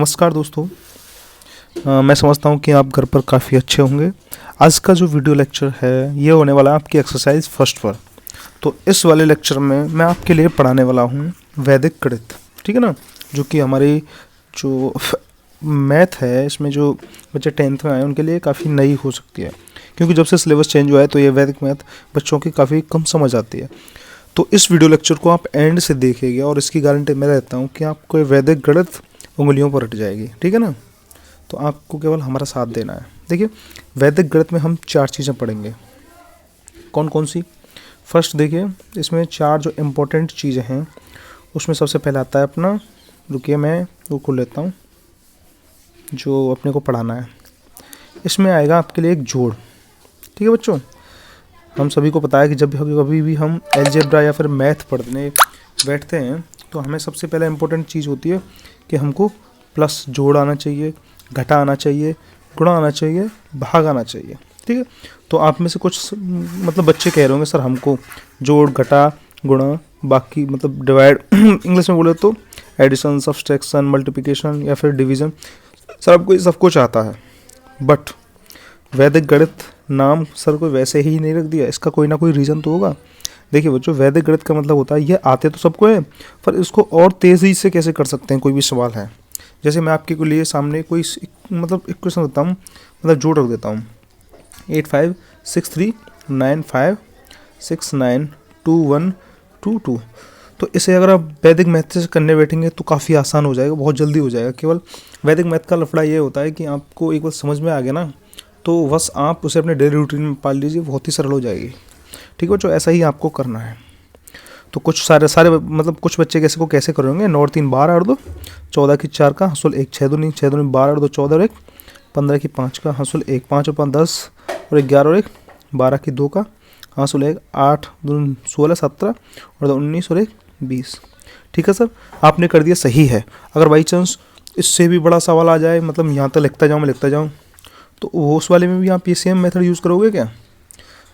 नमस्कार दोस्तों। मैं समझता हूँ कि आप घर पर काफ़ी अच्छे होंगे। आज का जो वीडियो लेक्चर है ये होने वाला है आपकी एक्सरसाइज फर्स्ट पर। तो इस वाले लेक्चर में मैं आपके लिए पढ़ाने वाला हूँ वैदिक गणित, ठीक है ना, जो कि हमारी जो मैथ है इसमें जो बच्चे 10th में आए उनके लिए काफ़ी नई हो सकती है, क्योंकि जब से सिलेबस चेंज हुआ है तो ये वैदिक मैथ बच्चों की काफ़ी कम समझ आती है। तो इस वीडियो लेक्चर को आप एंड से देखेंगे और इसकी गारंटी मैं रहता हूँ कि आपको ये वैदिक गणित उंगलियों पर रट जाएगी, ठीक है ना। तो आपको केवल हमारा साथ देना है। देखिए, वैदिक गणित में हम 4 चीज़ें पढ़ेंगे। कौन कौन सी? फर्स्ट देखिए, इसमें 4 जो इम्पोर्टेंट चीज़ें हैं उसमें सबसे पहले आता है अपना, रुकिए मैं वो खोल लेता हूँ जो अपने को पढ़ाना है। इसमें आएगा आपके लिए एक जोड़, ठीक है बच्चों। हम सभी को पता है कि जब कभी भी हम अलजेब्रा या फिर मैथ पढ़ने बैठते हैं तो हमें सबसे पहले इम्पोर्टेंट चीज़ होती है कि हमको प्लस जोड़ आना चाहिए, घटा आना चाहिए, गुणा आना चाहिए, भाग आना चाहिए, ठीक है। तो आप में से कुछ मतलब बच्चे कह रहे होंगे सर हमको जोड़, घटा, गुणा, बाकी मतलब डिवाइड इंग्लिश में बोले तो एडिशन, सब्सट्रैक्शन, मल्टीप्लिकेशन या फिर डिवीज़न, सर आपको सब कुछ आता है। बट वैदिक गणित नाम सर को वैसे ही नहीं रख दिया, इसका कोई ना कोई रीज़न तो होगा। देखिए बच्चों, वैदिक गणित का मतलब होता है ये आते तो सबको है, पर इसको और तेज़ी से कैसे कर सकते हैं, कोई भी सवाल है। जैसे मैं आपके को लिए सामने कोई मतलब इक्वेशन देता हूँ, मतलब जोड़ रख देता हूँ 856395692122। तो इसे अगर आप वैदिक मैथ से करने बैठेंगे तो काफ़ी आसान हो जाएगा, बहुत जल्दी हो जाएगा। केवल वैदिक मैथ का लफड़ा ये होता है कि आपको एक बार समझ में आ गया ना तो बस आप उसे अपने डेली रूटीन में पाल लीजिए, बहुत ही सरल हो जाएगी, ठीक है बच्चों। ऐसा ही आपको करना है। तो कुछ सारे मतलब कुछ बच्चे कैसे करेंगे, 9 और 3 12 और 2 14 की 4 का हासुल 1, 6 दूनी 12 और 2 14 और 1 15 की 5 का हासुल 1, 5 और 5 10 और 1 11 और 1 12 की 2 का हासुल 1, 8 दूनी 16 17 और 2 19 और 1 20, ठीक है सर। आपने कर दिया, सही है। अगर बाई चांस इससे भी बड़ा सवाल आ जाए, मतलब यहाँ तक लिखता जाऊँ तो वो उस वाले में भी आप ये सेम मेथड यूज़ करोगे क्या?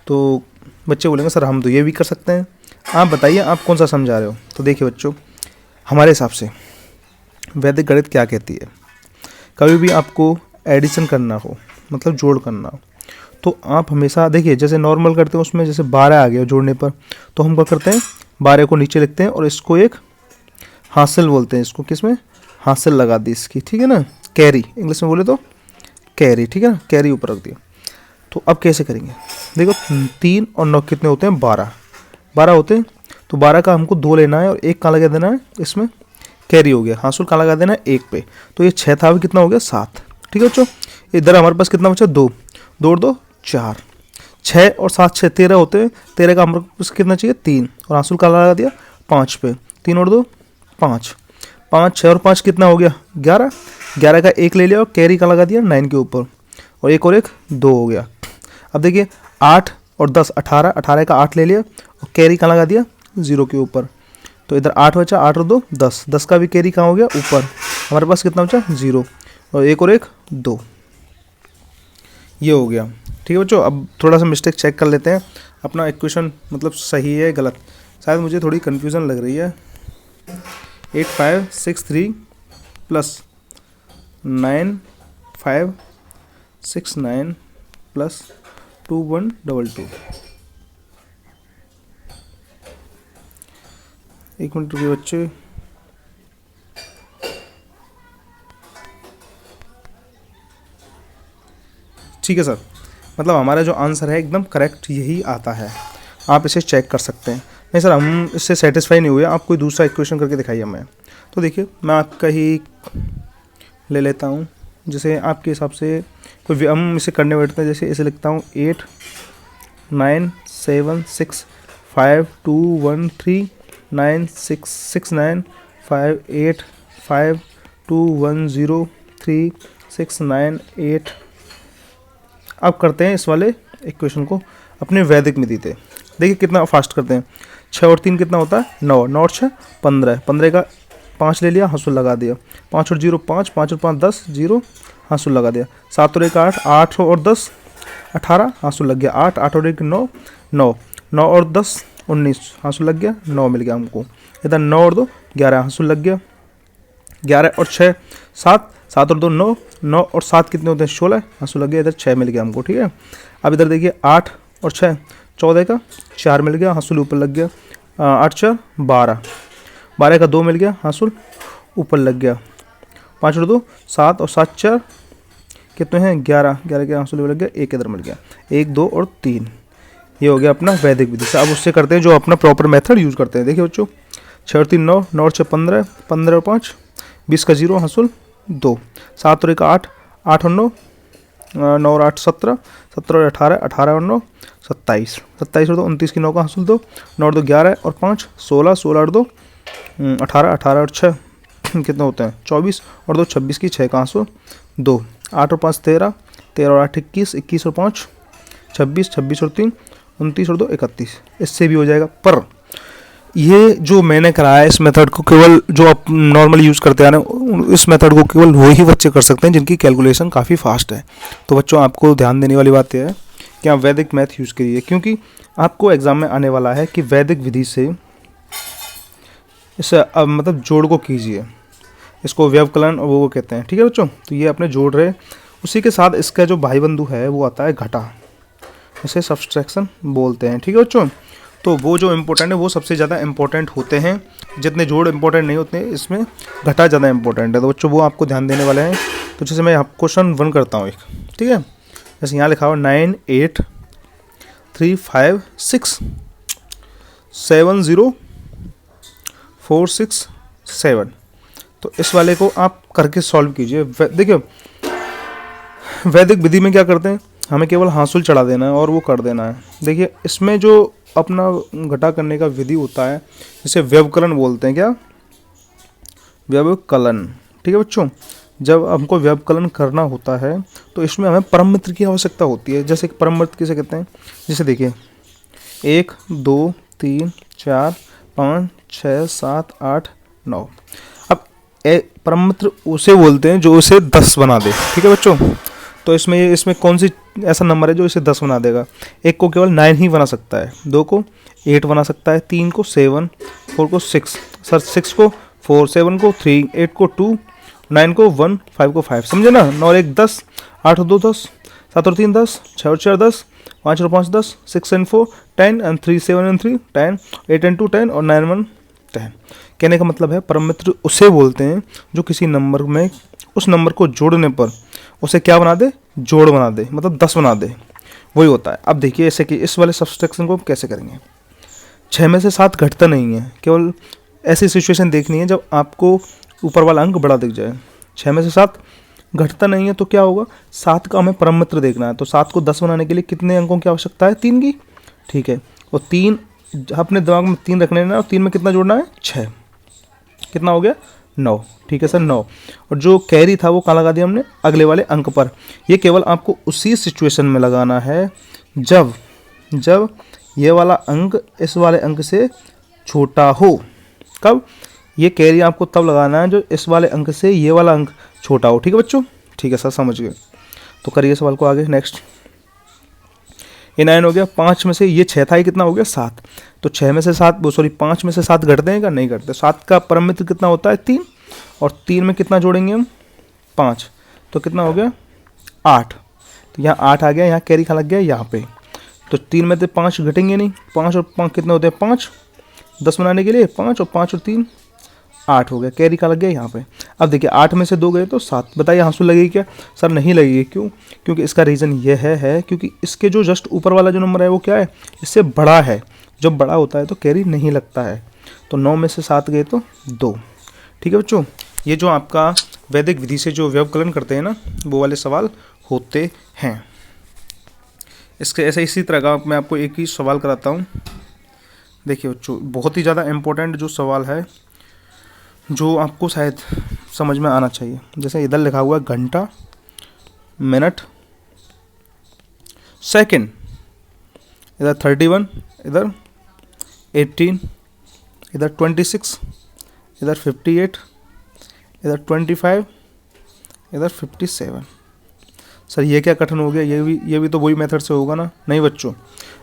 तो बच्चे बोलेंगे सर हम तो ये भी कर सकते हैं। आप बताइए आप कौन सा समझा रहे हो। तो देखिए बच्चों, हमारे हिसाब से वैदिक गणित क्या कहती है, कभी भी आपको एडिशन करना हो, मतलब जोड़ करना हो, तो आप हमेशा देखिए जैसे नॉर्मल करते हैं उसमें जैसे 12 आ गया जोड़ने पर, तो हम क्या करते हैं 12 को नीचे लिखते हैं और इसको एक हासिल बोलते हैं, इसको किसमें हासिल लगा दी इसकी, ठीक है ना, कैरी इंग्लिश में बोले तो कैरी, ठीक है ना, कैरी ऊपर रख दिया। तो अब कैसे करेंगे, देखो 3 और 9 कितने होते हैं, 12 होते हैं। तो 12 का हमको 2 लेना है और 1 कहाँ लगा देना है, इसमें कैरी हो गया, हासुल कहाँ लगा देना है 1 पे। तो ये 6 था, अभी कितना हो गया 7, ठीक है बच्चों। इधर हमारे पास कितना बचा, 2 2 और 2 4, 6 और 7 6 13 होते हैं। 13 का हमारे पास कितना चाहिए 3 और हासुल कहाँ लगा दिया 5 पे, 3 और 2 5, 5 6 और 5 कितना हो गया 11, 11 का 1 ले लिया और कैरी का लगा दिया 9 के ऊपर और 1 और 1 2 हो गया। अब देखिए 8 और 10 18, 18 का 8 ले लिया और कैरी कहाँ लगा दिया 0 के ऊपर। तो इधर 8 बचा, 8 और 2 10, 10 का भी कैरी कहाँ हो गया ऊपर, हमारे पास कितना बचा 0 और 1 और 1 2, ये हो गया, ठीक है बच्चों। अब थोड़ा सा मिस्टेक चेक कर लेते हैं, अपना इक्वेशन मतलब सही है गलत, शायद मुझे थोड़ी कन्फ्यूज़न लग रही है। 8563 प्लस 9569 प्लस 2122, एक मिनट रुकिए बच्चे। ठीक है सर, मतलब हमारा जो आंसर है एकदम करेक्ट यही आता है, आप इसे चेक कर सकते हैं। नहीं सर हम इससे सेटिस्फाई नहीं हुए, आप कोई दूसरा इक्वेशन करके दिखाइए हमें। तो देखिए मैं आपका ही ले लेता हूँ, जैसे आपके हिसाब से कोई हम इसे करने बैठते हैं, जैसे इसे लिखता हूँ 8 9 7 6 5 2 1 3 9 6 6 9 5 8 5 2 1 0 3 6 9 8। अब करते हैं इस वाले इक्वेशन को अपने वैदिक में देते हैं। देखिए कितना फास्ट करते हैं, 6 और 3 कितना होता है 9, 9 और 6 15, 15 का 5 ले लिया हासुल लगा दिया, 5 और 0 5, 5 और 5 10 0 हासुल लगा दिया, 7 और 1 8, 8 और 10 18 हासुल लग गया, 8 8 और 1 9 9, 9 और 10 19 हासुल लग गया, 9 मिल गया हमको। इधर 9 और 2 11 हासुल लग गया, 11 और 6 7 7 और 2 9, 9 और 7 कितने होते हैं 16, आंसू लग गया, इधर 6 मिल गया हमको, ठीक है। अब इधर देखिए 8 और 6 14 का 4 मिल गया, हासिल ऊपर लग गया, 8 4 12, 12 का 2 मिल गया, हासिल ऊपर लग गया, 5 और 2 7 और 7 4 कितने हैं 11, 11 के हासिल ऊपर लग गया, 1 इधर मिल गया, 1 2 और 3। ये हो गया अपना वैदिक विधि से। अब उससे करते हैं जो अपना प्रॉपर मेथड यूज़ करते हैं। देखिए बच्चों 6 और 3 9, 9 और 6 15, 15 और 5 20 का 0 हासिल 2, 7 और 1 8, 8 और 9 9 और 8 17, 17 और 18, 18 और 9 27, 27 और 2 29 की 9 का हासिल 2, 9 और 2 11 और 5 16, 16 और 2 18, 18 और 6 कितने होते हैं 24 और 2 26 की 6 का हासिल 2, 8 और 5 13, 13 और 8 21, 21 और 5 26, 26 और 3 29 और 2 31, इससे भी हो जाएगा। पर ये जो मैंने कराया इस मेथड को केवल जो आप नॉर्मली यूज़ करते आ रहे हैं, इस मेथड को केवल वही बच्चे कर सकते हैं जिनकी कैलकुलेशन काफ़ी फास्ट है। तो बच्चों आपको ध्यान देने वाली बात यह है कि आप वैदिक मैथ यूज़ करिए, क्योंकि आपको एग्जाम में आने वाला है कि वैदिक विधि से इसे मतलब जोड़ को कीजिए, इसको व्यवकलन और वो कहते हैं, ठीक है बच्चों। तो ये अपने जोड़ रहे, उसी के साथ इसका जो भाई बंधु है वो आता है घटा, इसे सब्सट्रैक्शन बोलते हैं, ठीक है बच्चों। तो वो जो इम्पोर्टेंट है वो सबसे ज़्यादा इम्पोर्टेंट होते हैं, जितने जोड़ इम्पोर्टेंट नहीं होते इसमें घटा ज़्यादा इम्पोर्टेंट है। तो बच्चों वो आपको ध्यान देने वाले हैं। तो जैसे मैं क्वेश्चन 1 करता हूँ एक, ठीक है। जैसे यहाँ लिखा हुआ 9 8 3 5 6 7 0 4 6 7। तो इस वाले को आप करके सॉल्व कीजिए। देखिए वैदिक विधि में क्या करते हैं, हमें केवल हासिल चढ़ा देना है और वो कर देना है। देखिए इसमें जो अपना घटा करने का विधि होता है जिसे व्यवकलन बोलते हैं, क्या व्यवकलन, ठीक है बच्चों। जब हमको व्यवकलन करना होता है तो इसमें हमें परम मित्र की आवश्यकता होती है। जैसे परम मित्र किसे कहते हैं, जैसे देखिए 1 2 3 4 5 6 7 8 9। अब परम मित्र उसे बोलते हैं जो उसे 10 बना दे, ठीक है बच्चों। तो इसमें कौन सी ऐसा नंबर है जो इसे 10 बना देगा। 1 को केवल 9 ही बना सकता है, 2 को 8 बना सकता है, 3 को 7, 4 को 6, सर 6 को 4, 7 को 3, 8 को 2, 9 को 1, 5 को 5, समझे ना। 9 और 1 10, 8 और 2 10, 7 और 3 10, 6 और 4 10, 5 और 5 10, 6 and 4 10 and 3 7 and 3 10, 8 and 2 10 और 9 1 10। कहने का मतलब है परम मित्र उसे बोलते हैं जो किसी नंबर में उस नंबर को जोड़ने पर उसे क्या बना दे, जोड़ बना दे, मतलब 10 बना दे, वही होता है। अब देखिए ऐसे कि इस वाले सब्सट्रैक्शन को हम कैसे करेंगे। 6 में से 7 घटता नहीं है, केवल ऐसी सिचुएशन देखनी है जब आपको ऊपर वाला अंक बड़ा दिख जाए। 6 में से 7 घटता नहीं है तो क्या होगा, 7 का हमें परम मित्र देखना है। तो 7 को 10 बनाने के लिए कितने अंकों की आवश्यकता है, 3 की, ठीक है। और 3 अपने दिमाग में 3 रखने ना, और 3 में कितना जोड़ना है 6, कितना हो गया 9, ठीक है सर 9। और जो कैरी था वो कहाँ लगा दिया हमने, अगले वाले अंक पर। ये केवल आपको उसी सिचुएशन में लगाना है जब ये वाला अंक इस वाले अंक से छोटा हो। कब, ये कैरी आपको तब लगाना है जो इस वाले अंक से ये वाला अंक छोटा हो, ठीक है बच्चों, ठीक है सर समझ गए। तो करिए सवाल को आगे। नेक्स्ट ये 9 हो गया, 5 में से ये 6 था, ये कितना हो गया 7। तो 6 में से 7 5 में से 7 घटते हैं क्या, नहीं घटते। 7 का परम मित्र कितना होता है 3, और 3 में कितना जोड़ेंगे हम 5, तो कितना हो गया 8। तो यहाँ 8 आ गया, यहाँ कैरी खा लग गया यहाँ पे। तो 3 में से 5 घटेंगे नहीं, 5 और 5 कितने होते हैं 5, 10 बनाने के लिए 5 और 5 और 3 8 हो गया, कैरी का लग गया यहाँ पे। अब देखिए 8 में से 2 गए तो 7, बताइए हासिल लगेगी क्या, सर नहीं लगेगी। क्यों, क्योंकि इसका रीज़न ये है क्योंकि इसके जो जस्ट ऊपर वाला जो नंबर है वो क्या है, इससे बड़ा है। जब बड़ा होता है तो कैरी नहीं लगता है। तो 9 में से 7 गए तो 2, ठीक है बच्चों। ये जो आपका वैदिक विधि से जो व्यवकलन करते हैं ना, वो वाले सवाल होते हैं। इसके ऐसे इसी तरह का मैं आपको एक ही सवाल कराता हूँ। देखिए बच्चों बहुत ही ज़्यादा इम्पोर्टेंट जो सवाल है, जो आपको शायद समझ में आना चाहिए। जैसे इधर लिखा हुआ है घंटा, मिनट, सेकंड, इधर 31, इधर 18, इधर 26, इधर 58, इधर 25, इधर 57। सर ये क्या कठिन हो गया, ये भी तो वही मेथड से होगा ना। नहीं बच्चों,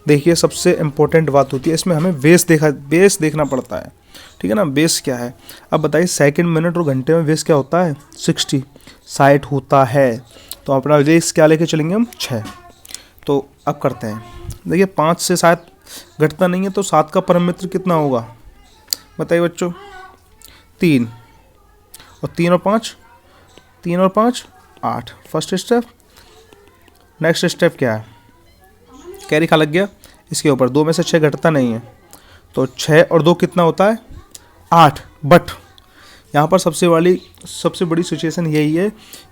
देखिए सबसे इम्पोर्टेंट बात होती है इसमें, हमें बेस देखना पड़ता है, ठीक है ना। बेस क्या है, अब बताइए सेकंड, मिनट और घंटे में बेस क्या होता है 60। 60 होता है। तो अपना रेस क्या लेके चलेंगे हम 6। तो अब करते हैं, देखिए 5 से 7 घटता नहीं है, तो 7 का परम मित्र कितना होगा बताइए बच्चों? 3 और 3 और 5, 3 और 5 8। First step. नेक्स्ट स्टेप क्या है? कैरी खा लग गया इसके ऊपर, 2 में से 6 घटता नहीं है, तो 6 और 2 कितना होता है? 8। बट यहाँ पर सबसे बड़ी सिचुएशन यही है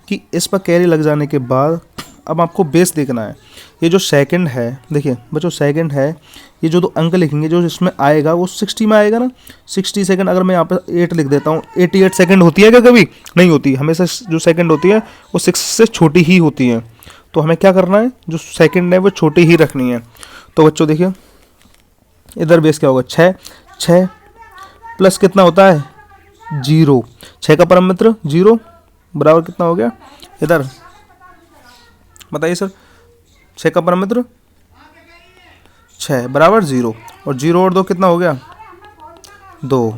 कि इस पर कैरी लग जाने के बाद अब आपको बेस देखना है। ये जो सेकंड है, देखिए बच्चों सेकंड है, ये जो 2 अंक लिखेंगे जो इसमें आएगा वो 60 में आएगा ना। 60 सेकंड अगर मैं यहाँ पर 8 लिख देता हूँ, 88 सेकंड होती है क्या? कभी नहीं होती, हमेशा जो सेकंड होती है वो 6 से छोटी ही होती है। तो हमें क्या करना है, जो सेकंड है वो छोटी ही रखनी है। तो बच्चों देखिए इधर बेस क्या होगा? 6, 6 प्लस कितना होता है? 0। 6 का परम मित्र 0 बराबर कितना हो गया? इधर बताइए सर, 6 का परम मित्र 6 बराबर 0, और 0 और 2 कितना हो गया? 2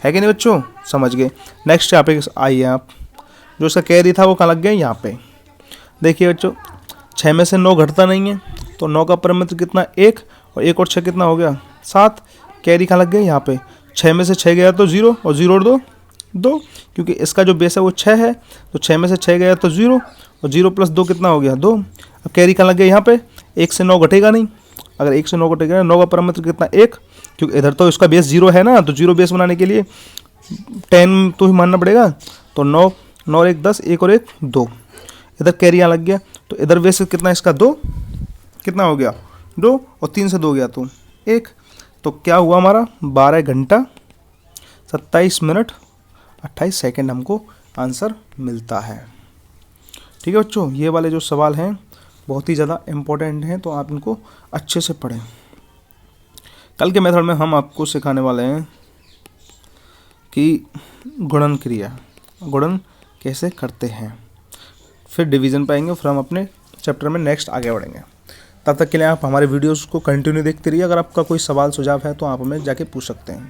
है कि नहीं बच्चों? समझ गए। नेक्स्ट यहाँ पे आइए आप, जो इसका कैरी था वो कहाँ लग गया? यहाँ पे। देखिए बच्चों 6 में से 9 घटता नहीं है, तो 9 का परम मित्र कितना? 1, और 1 और 6 कितना हो गया? 7। कैरी कहाँ लग गया? यहाँ पे। 6 में से 6 गया तो 0, और 0 और 2 2, क्योंकि इसका जो बेस है वो 6 है, तो 6 में से 6 गया तो 0, और 0 प्लस 2 कितना हो गया? 2। अब कैरी कहाँ लग गया? यहाँ पे। 1 से 9 घटेगा नहीं, अगर 1 से 9 घटेगा, 9 का परम मित्र कितना? 1, क्योंकि इधर तो इसका बेस 0 है ना, तो 0 बेस बनाने के लिए 10 तो ही मानना पड़ेगा। तो 9 9 और 1 10, 1 और 1 2। इधर कैरी यहाँ लग गया, तो इधर बेस कितना इसका? 2। कितना हो गया? 2, और 3 से 2 गया तो 1। तो क्या हुआ हमारा? 12 घंटा 27 मिनट 28 सेकंड हमको आंसर मिलता है। ठीक है बच्चों, ये वाले जो सवाल हैं बहुत ही ज़्यादा इम्पोर्टेंट हैं, तो आप इनको अच्छे से पढ़ें। कल के मेथड में हम आपको सिखाने वाले हैं कि गुणन क्रिया, गुणन कैसे करते हैं, फिर डिवीज़न पाएंगे, फिर हम अपने चैप्टर में नेक्स्ट आगे बढ़ेंगे। तब तक के लिए आप हमारे वीडियोस को कंटिन्यू देखते रहिए। अगर आपका कोई सवाल सुझाव है तो आप हमें जाके पूछ सकते हैं।